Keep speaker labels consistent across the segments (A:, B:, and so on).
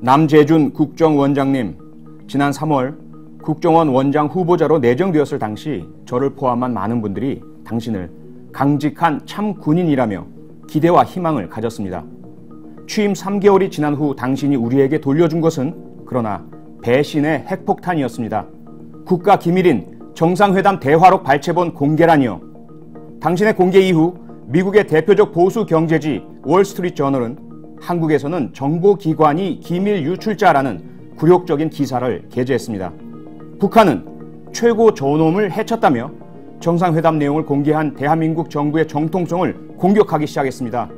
A: 남재준 국정원장님, 지난 3월 국정원 원장 후보자로 내정되었을 당시 저를 포함한 많은 분들이 당신을 강직한 참 군인이라며 기대와 희망을 가졌습니다. 취임 3개월이 지난 후 당신이 우리에게 돌려준 것은 그러나 배신의 핵폭탄이었습니다. 국가기밀인 정상회담 대화록 발췌본 공개란이요. 당신의 공개 이후 미국의 대표적 보수 경제지 월스트리트저널은 한국에서는 정보기관이 기밀 유출자라는 굴욕적인 기사를 게재했습니다. 북한은 최고 존엄을 해쳤다며 정상회담 내용을 공개한 대한민국 정부의 정통성을 공격하기 시작했습니다.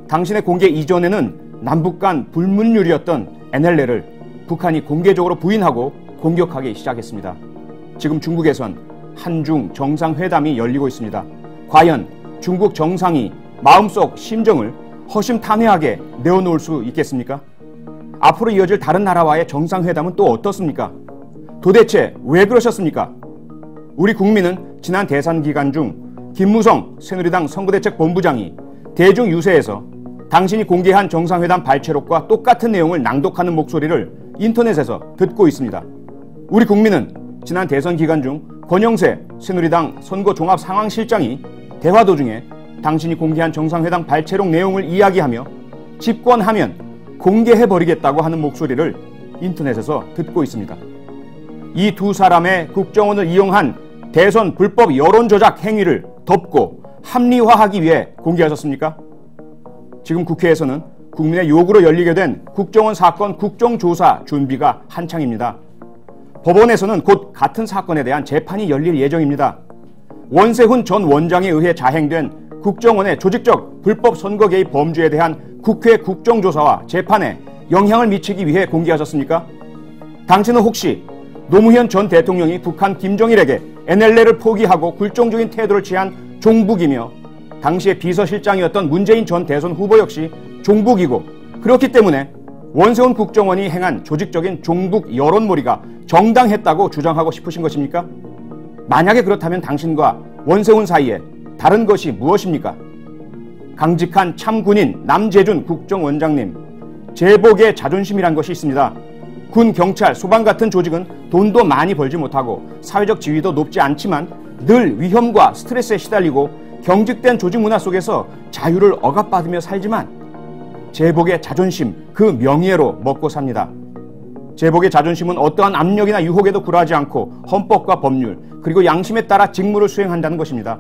A: 당신의 공개 이전에는 남북 간 불문율이었던 NLL을 북한이 공개적으로 부인하고 공격하기 시작했습니다. 지금 중국에선 한중 정상회담이 열리고 있습니다. 과연 중국 정상이 마음속 심정을 허심탄회하게 내어놓을 수 있겠습니까? 앞으로 이어질 다른 나라와의 정상회담은 또 어떻습니까? 도대체 왜 그러셨습니까? 우리 국민은 지난 대선 기간 중 김무성 새누리당 선거대책본부장이 대중 유세에서 당신이 공개한 정상회담 발췌록과 똑같은 내용을 낭독하는 목소리를 인터넷에서 듣고 있습니다. 우리 국민은 지난 대선 기간 중 권영세 새누리당 선거종합상황실장이 대화 도중에 당신이 공개한 정상회담 발췌록 내용을 이야기하며 집권하면 공개해버리겠다고 하는 목소리를 인터넷에서 듣고 있습니다. 이 두 사람의 국정원을 이용한 대선 불법 여론조작 행위를 덮고 합리화하기 위해 공개하셨습니까? 지금 국회에서는 국민의 요구로 열리게 된 국정원 사건 국정조사 준비가 한창입니다. 법원에서는 곧 같은 사건에 대한 재판이 열릴 예정입니다. 원세훈 전 원장에 의해 자행된 국정원의 조직적 불법 선거 개입 범죄에 대한 국회 국정조사와 재판에 영향을 미치기 위해 공개하셨습니까? 당신은 혹시 노무현 전 대통령이 북한 김정일에게 NLL을 포기하고 굴종적인 태도를 취한 종북이며 당시의 비서실장이었던 문재인 전 대선 후보 역시 종북이고 그렇기 때문에 원세훈 국정원이 행한 조직적인 종북 여론몰이가 정당했다고 주장하고 싶으신 것입니까? 만약에 그렇다면 당신과 원세훈 사이에 다른 것이 무엇입니까? 강직한 참군인 남재준 국정원장님, 제복의 자존심이란 것이 있습니다. 군, 경찰, 소방 같은 조직은 돈도 많이 벌지 못하고 사회적 지위도 높지 않지만 늘 위험과 스트레스에 시달리고 경직된 조직 문화 속에서 자유를 억압받으며 살지만 제복의 자존심, 그 명예로 먹고 삽니다. 제복의 자존심은 어떠한 압력이나 유혹에도 굴하지 않고 헌법과 법률 그리고 양심에 따라 직무를 수행한다는 것입니다.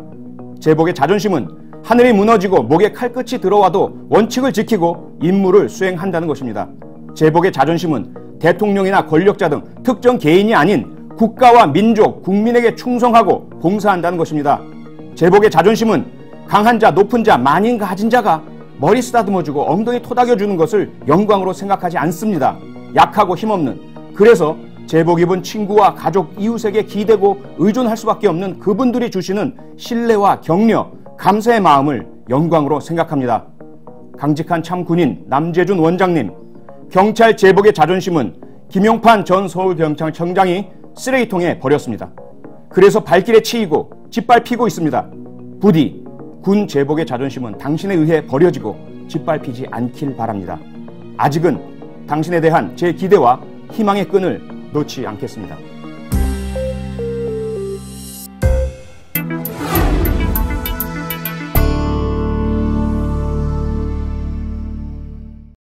A: 제복의 자존심은 하늘이 무너지고 목에 칼끝이 들어와도 원칙을 지키고 임무를 수행한다는 것입니다. 제복의 자존심은 대통령이나 권력자 등 특정 개인이 아닌 국가와 민족, 국민에게 충성하고 봉사한다는 것입니다. 제복의 자존심은 강한 자, 높은 자, 만인 가진 자가 머리 쓰다듬어주고 엉덩이 토닥여주는 것을 영광으로 생각하지 않습니다. 약하고 힘없는, 그래서 제복 입은 친구와 가족, 이웃에게 기대고 의존할 수밖에 없는 그분들이 주시는 신뢰와 격려, 감사의 마음을 영광으로 생각합니다. 강직한 참군인 남재준 원장님, 경찰 제복의 자존심은 김용판 전 서울경찰청장이 쓰레기통에 버렸습니다. 그래서 발길에 치이고 짓밟히고 있습니다. 부디 군 제복의 자존심은 당신에 의해 버려지고 짓밟히지 않길 바랍니다. 아직은 당신에 대한 제 기대와 희망의 끈을 놓지 않겠습니다.